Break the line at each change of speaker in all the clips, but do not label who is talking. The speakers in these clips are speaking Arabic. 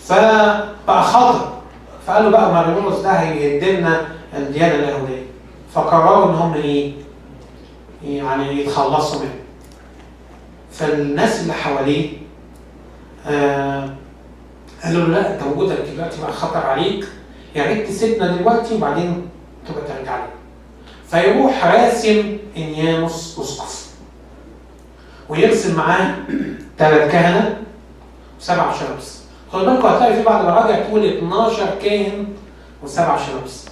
فبقى خطر. فقال له بقى مارينوس ده هيهدمنا الديانه اليهوديه. فقرروا ان هم يعني يتخلصوا منه. فالناس اللي حواليه قالوا له لا، انت وجودك دلوقتي بقى خطر عليك، يا ريت تسيبنا دلوقتي وبعدين تبقى ترجع لنا. فيروح راسم انيانوس اسقف ويرسم معاه 3 كهنه و7 شمس. خد بالكم هتلاقي في بعض المراجع تقول 12 كاهن و7 شمس.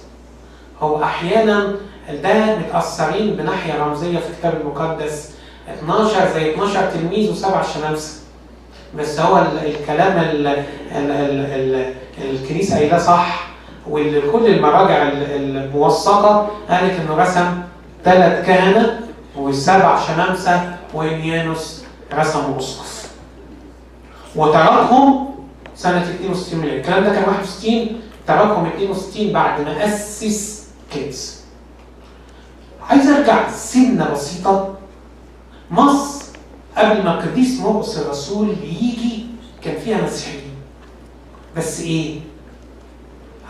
هو احيانا ده متاثرين بناحيه رمزيه في الكتاب المقدس 12 زي 12 تلميذ و7 شمامسه. بس هو الكلام الكنيسه قايلاه صح، وكل المراجع الموثقه قالت انه رسم 3 كهنه و7 شمامسه وانيانوس رسموا اسقف. وتركهم سنه 62 مليون. الكلام ده كان 61، تركهم 62 بعد ما اسس كنيسه. عايز ارجع سنه بسيطه. مصر قبل ما القديس مرقس الرسول يجي كان فيها مسيحيين، بس ايه؟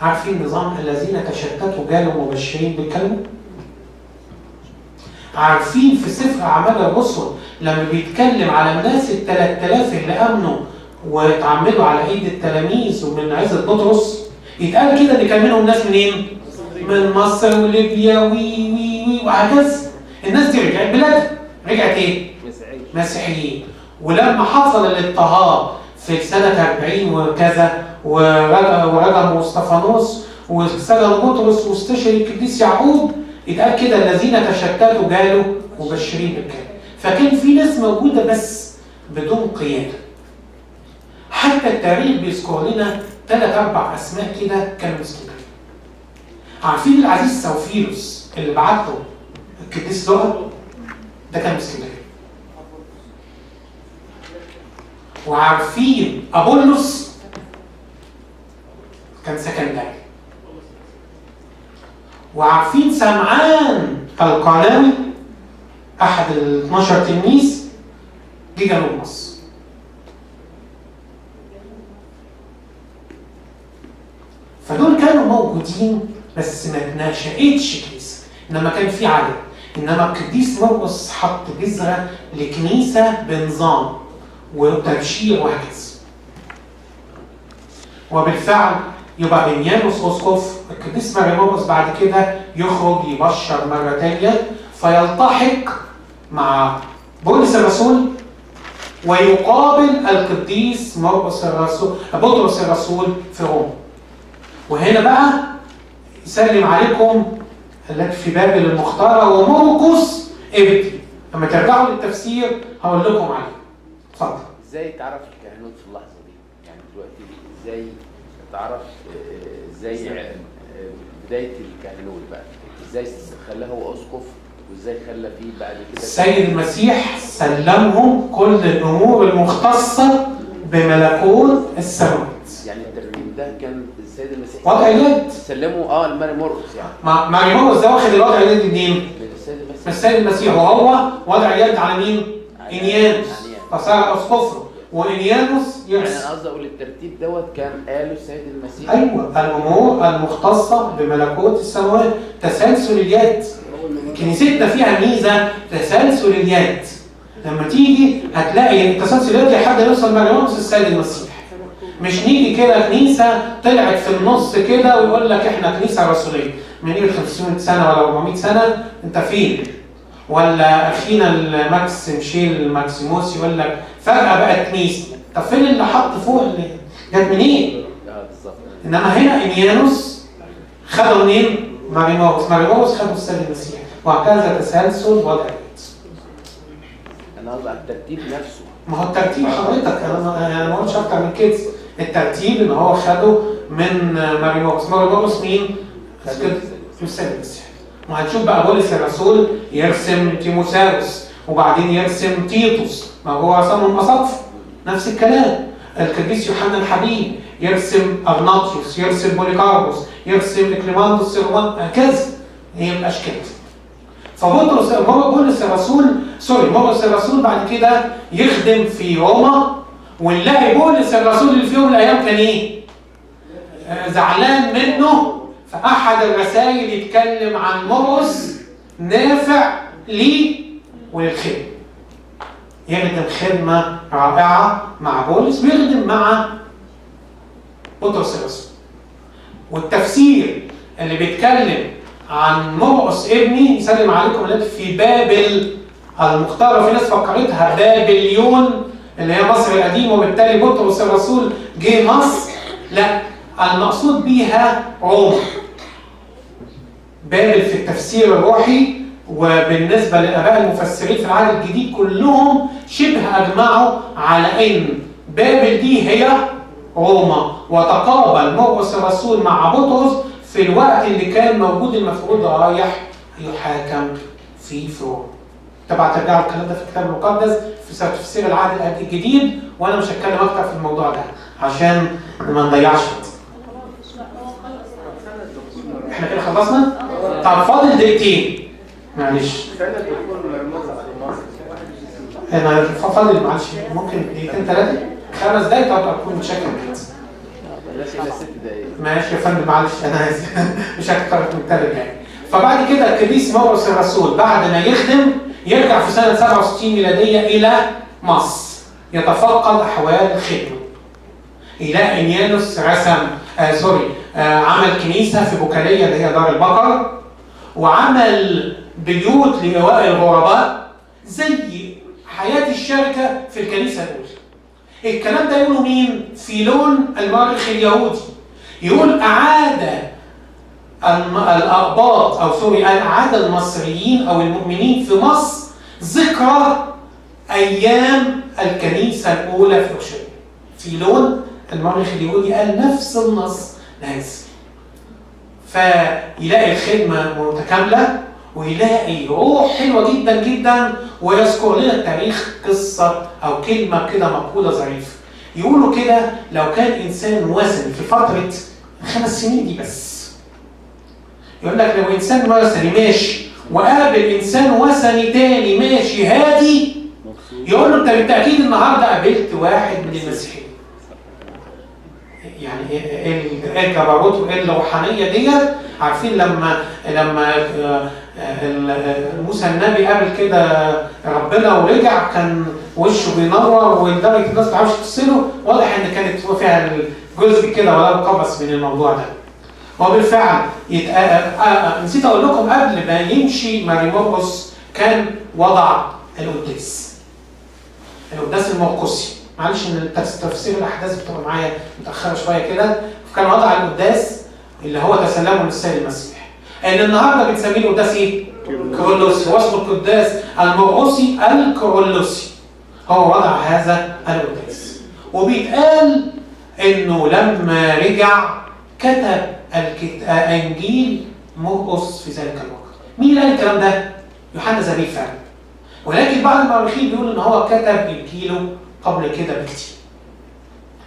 عارفين نظام الذين تشتتوا جالوا مبشرين بالكلمه؟ عارفين في سفر اعمال الرسل لما بيتكلم على الناس ال3000 اللي امنوا واتعمدوا على ايد التلاميذ ومن عزة بطرس، يتقال كده ان كان منهم ناس منين؟ من مصر وليبيا وهكذا. الناس دي رجعت بلادها، رجعت ايه؟ مسيحيين. ولما حصل الاضطهاد في سنة 40 وكذا ورجموا اسطفانوس وسجنوا بطرس واستشهد القديس يعقوب، يتقال كده الذين تشتتوا جالوا مبشرين بالكلمة. فكان في ناس موجودة بس بدون قيادة. حتى التاريخ بيذكر لنا 3-4 أسماء كده كانوا مسلمين. عارفين العزيز سوفيروس اللي بعته القديس لوقا؟ ده كان مسلمين. وعارفين أبولس كان سكندري. وعارفين سمعان القناوي أحد ال12 تلميذ جه جنوب مصر. فدول كانوا موجودين بس ما اتنشأتش كنيسة، إنما كان في عدد. إنما القديس مرقس حط جذرة لكنيسة بنظام وتبشير وهكذا. وبالفعل يبقى انيانوس اسقف. القديس مارينوس بعد كده يخرج يبشر مرة تانية، فيلتحق مع بولس الرسول ويقابل القديس مرقس الرسول بطرس الرسول في روما. وهنا بقى يسلم عليكم التي في بابل المختارة ومرقس ابني. لما ترجعوا للتفسير هقول لكم عليه. اتفضل.
ازاي تعرف الكهنوت في اللحظه دي؟ يعني دلوقتي ازاي تعرف ازاي بدايه الكهنوت بقى؟ ازاي خلاه هو اسقف وازاي خلى فيه بعد كده؟
السيد المسيح سلمهم كل الامور المختصه بملكوت السماوات.
يعني الترتيب ده كان السيد المسيح
وضع اليد
سلمه لماري مرقس. يعني
ماري مرقس ده واخد الوضع اليد منين؟
من السيد المسيح.
من السيد المسيح. وهو وضع اليد على مين؟ انيانوس. فصار اسقفه وانيانوس يرسل.
يعني انا قصدي اقول الترتيب دوت كان قاله السيد المسيح.
ايوه، الامور المختصه بملكوت السماوات، تسلسل اليد. كنيستنا فيها ميزه تسلسل اليد. لما تيجي هتلاقي تسلسل اليد لحد يوصل مارينوس السيد المسيح. مش نيجي كده كنيسه طلعت في النص كده ويقول لك احنا كنيسه رسوليه من 500 سنه ولا 400 سنه، انت فين؟ ولا اخينا الماكس ميشيل الماكسيموس يقول لك فجاه بقت كنيسه. طب فين اللي حط فوق اللي جت منين؟
بالظبط.
انما هنا انيانوس خدوا منين؟ مارينوس خدوا السيد المسيح، وهكذا تسلسل وضع اليد.
انا قصدي على الترتيب نفسه.
ما هو الترتيب حضرتك انا ما قلتش اكتر من كده. الترتيب ان هو خده من مارينوس مين؟ السيد المسيح. وهنشوف بقى بولس الرسول يرسم تيموثاوس وبعدين يرسم تيتوس، ما هو رسمهم اساقفه. نفس الكلام. القديس يوحنا الحبيب يرسم اغناطيوس، يرسم بوليكاربوس، يرسم كليماندوس الرومان، هكذا. هي الاشكال. فبولس الرسول مرقس الرسول بعد كده يخدم في روما ونلاقي بولس الرسول اللي في يوم من الايام كان ايه؟ زعلان منه، فاحد الرسائل يتكلم عن مرقس نافع ليه وللخدمه. يخدم خدمه رائعه مع بولس ويخدم مع بطرس الرسول. والتفسير اللي بيتكلم عن مرقس ابني يسلم عليكم التي في بابل المختارة، في ناس فكرتها بابليون اللي هي مصر القديمة وبالتالي بطرس الرسول جه مصر. لا، المقصود بيها روما. بابل في التفسير الروحي وبالنسبة للآباء المفسرين في العهد الجديد كلهم شبه أجمعوا على إن بابل دي هي روما، وتقابل مرقس الرسول مع بطرس في الوقت اللي كان موجود المفروض رايح يحاكم في روما. طبعا ترجعوا الكلام ده في الكتاب المقدس في تفسير العهد الجديد، وانا مش هتكلم اكتر في الموضوع ده عشان ما نضيعش وقت. احنا كده خلصنا؟ طب فاضل دقيقتين معلش. انا فاضل معلش ممكن دقيقتين 3 5 دقايق طب اكون متشكر جدا. ماشي يا فندم معلش انا اسف مش هكتر من 3 دقايق. فبعد كده القديس مرقس الرسول بعد ما يخدم يرجع في سنة 67 ميلادية إلى مصر يتفقد أحوال الخدمة. إلى إنيانوس رسم عمل كنيسة في بوكالية اللي هي دار البقر، وعمل بيوت لإيواء الغرباء زي حياة الشركة في الكنيسة الأولى. الكلام ده يقوله مين؟ فيلون المؤرخ اليهودي. يقول أعاد الأقباط أعاد المصريين أو المؤمنين في مصر ذكرى أيام الكنيسة الأولى في أورشليم. فيلون المؤرخ اليهودي قال نفس النص ناس. فيلاقي الخدمة متكاملة ويلاقي روح حلوة جدا جدا، ويذكر لنا التاريخ قصة أو كلمة كده مقولة ظريفة. يقولوا كده لو كان إنسان وثني في فترة 5 سنين دي بس، يقول لك لو إنسان وثني ماشي وقابل إنسان وثني تاني ماشي هادي، يقول له أنت بالتأكيد النهارده قابلت واحد من المسيحيين. يعني الجبروت والروحانية ديت عارفين لما موسى النبي قابل كده ربنا ورجع كان وشه بينور ولدرجة الناس ما تعرفش تغسله، واضح إن كانت فيها جزء كده ولا قبس من الموضوع ده. وبالفعل نسيت اقول لكم قبل ما يمشي ماري مرقس كان وضع القداس المرقسي. معلش ان تفسير الاحداث بتبقى معايا متاخره شويه كده. كان وضع القداس اللي هو تسلمه للسيد المسيح. ان النهارده بنسميه القداس ايه؟ كيرلسي. هو اسمه القداس المرقسي الكيرلسي. هو وضع هذا القداس. وبيتقال انه لما رجع كتب انجيل مرقس في ذلك الوقت. مين اللي قال الكلام ده؟ يوحنا ذهبي فعلا. ولكن بعض المؤرخين بيقولوا ان هو كتب انجيله قبل كده بكتير.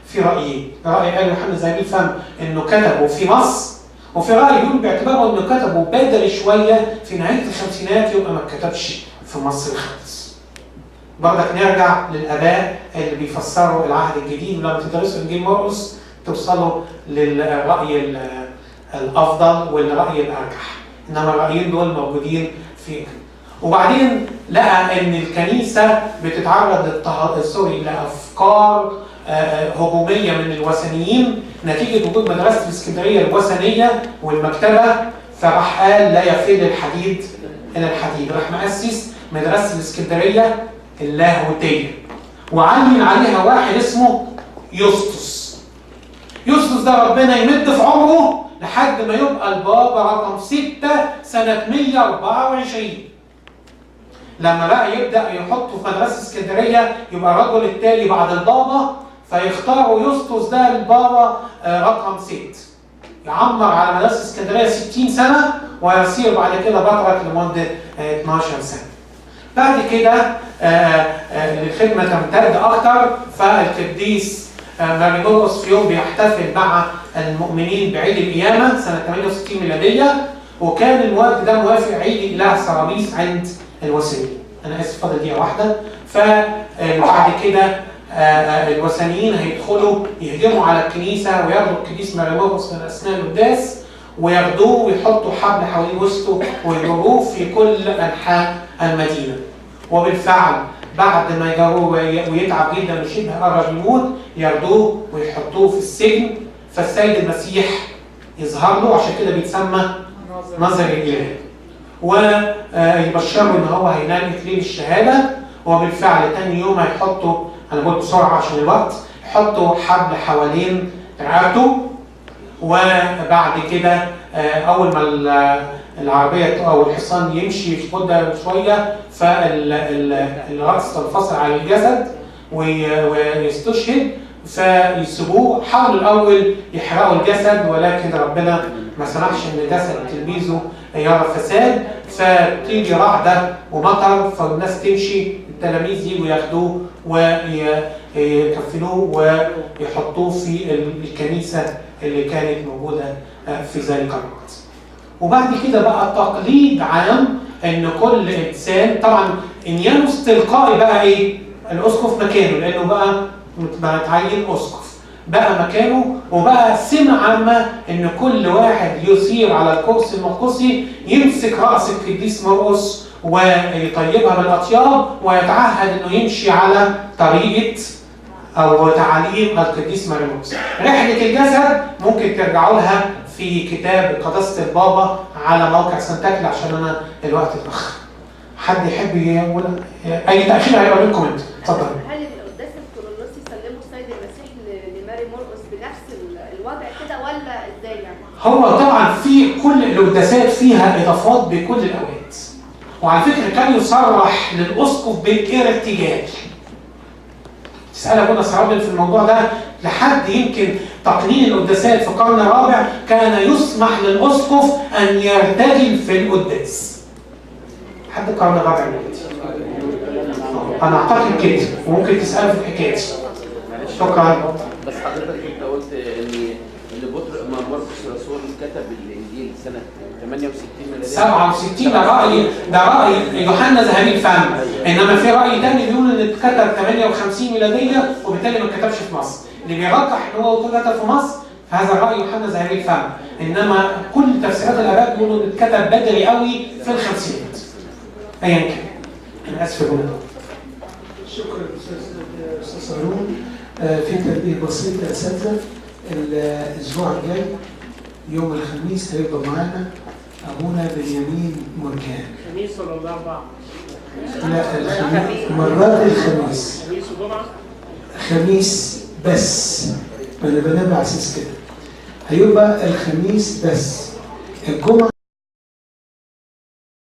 في رايين، راي قال يوحنا ذهبي فهم انه كتبه في مصر، وفي راي يقول باعتباره انه كتبه بدري شويه في نهايه الخمسينات يبقى ما اتكتبش في مصر خالص. برضك نرجع للاباء اللي بيفسروا العهد الجديد، ولما تدرسوا انجيل مرقس توصلوا للرأي الأفضل والرأي الأرجح. إنما الرأيين دول موجودين في. وبعدين لقى إن الكنيسة بتتعرض لأفكار هجومية من الوثنيين نتيجة وجود مدرسة الإسكندرية الوثنية والمكتبة، فراح قال لا يفل الحديد إلى الحديد. راح مؤسس مدرسة الإسكندرية اللاهوتية وعين عليها واحد اسمه يسطس. يسطس ده ربنا يمد في عمره لحد ما يبقى البابا رقم 6 سنة 124. لما بقى يبدأ يحطوا في مدرسة اسكندرية يبقى الرجل التالي بعد البابا، فيختاروا يسطس ده البابا رقم 6. يعمر على مدرسة اسكندرية 60 سنة ويصير بعد كده بطرك لمدة 12 سنة. بعد كده الخدمة تمتد أكتر، فالقديس ماري مرقس في يوم بيحتفل مع المؤمنين بعيد القيامة سنة 68 ميلادية، وكان الوقت ده موافق عيد إله سرابيس عند الوثنيين. أنا آسف فاضل دقيقة واحدة. فبعد كده الوثنيين هيدخلوا يهجموا على الكنيسة وياخدوا القديس ماريمورقس من أثناء القداس وياخدوه ويحطوا حبل حوالين وسطه ويجروه في كل أنحاء المدينة. وبالفعل بعد ما يجروه ويتعب جدا وشبه قرب يموت ياخدوه ويحطوه في السجن، فالسيد المسيح يظهر له، عشان كده بيتسمى ناظر الإله، ويبشروا ان هو هينال اكليل الشهاده. وبالفعل تاني يوم هيحطوا، انا بقول بسرعه عشان الوقت، يحطوا حبل حوالين رقبته. وبعد كده اول ما العربيه او الحصان يمشي في مده شويه فالراس تنفصل عن الجسد ويستشهد، فيسيبوه. حاولوا الاول يحرقوا الجسد ولكن ربنا ما سمحش ان جسد تلميذه يرى فساد، فتيجي رعده ومطر فالناس تمشي، التلاميذ يجوا ياخدوه ويكفنوه ويحطوه في الكنيسه اللي كانت موجوده في ذلك الوقت. وبعد كده بقى تقليد عام ان كل انسان، طبعا انيانوس تلقائي بقى ايه؟ الاسقف مكانه، لانه بقى متعين اسقف بقى مكانه، وبقى سمة عامة ان كل واحد يصير على الكرسي المقدسي يمسك رأس القديس مرقس ويطيبها بالاطياب ويتعهد انه يمشي على طريقة او تعاليم القديس ماريمورقس. رحلة الجسد ممكن ترجعوا لها في كتاب قداسة البابا على موقع سانتاكل عشان انا الوقت اتأخر. حد يحب يقول اي تأخير هيبقى لكم انتوا، اتفضل.
هل القداس الكورولوسي سلموا السيد المسيح لماريمورقس بنفس الوضع كده ولا ازاي يعني؟
هو طبعا في كل القداسات فيها اضافات بكل الاوقات. وعلى فكره كان يصرح للاسقف بالارتجال. تسال ابونا صرابل في الموضوع ده لحد يمكن تقنين القداسات في القرن الرابع كان يسمح للاسقف ان يرتجل في القداس. لحد القرن الرابع انا اعتقد كده، وممكن تسالوا في الحكايه دي. شكرا.
بس حضرتك انت قلت ان مرقس الرسول كتب الانجيل سنه 68 ميلاديه.
67 ده راي يوحنا ذهبي الفم، انما في راي ثاني بيقول ان اتكتب 58 ميلاديه وبالتالي ما اتكتبش في مصر. اللي بيرجح ان هو اتكتب في مصر فهذا الراي يوحنا ذهبي الفم، انما كل تفسيرات الاباء بيقولوا ان اتكتب بدري قوي في الخمسينات. ايا كان. انا اسف يا جماعه.
شكرا استاذ هارون. في تنبيه بسيط يا اساتذه، الاسبوع الجاي يوم الخميس هيبقى معانا ابونا بنيامين مرجان.
خميس ولا الاربعاء؟
لا الخميس، مرات الخميس.
خميس وجمعه؟
خميس بس، ما انا بنام على اساس كده. هيبقى الخميس بس، الجمعه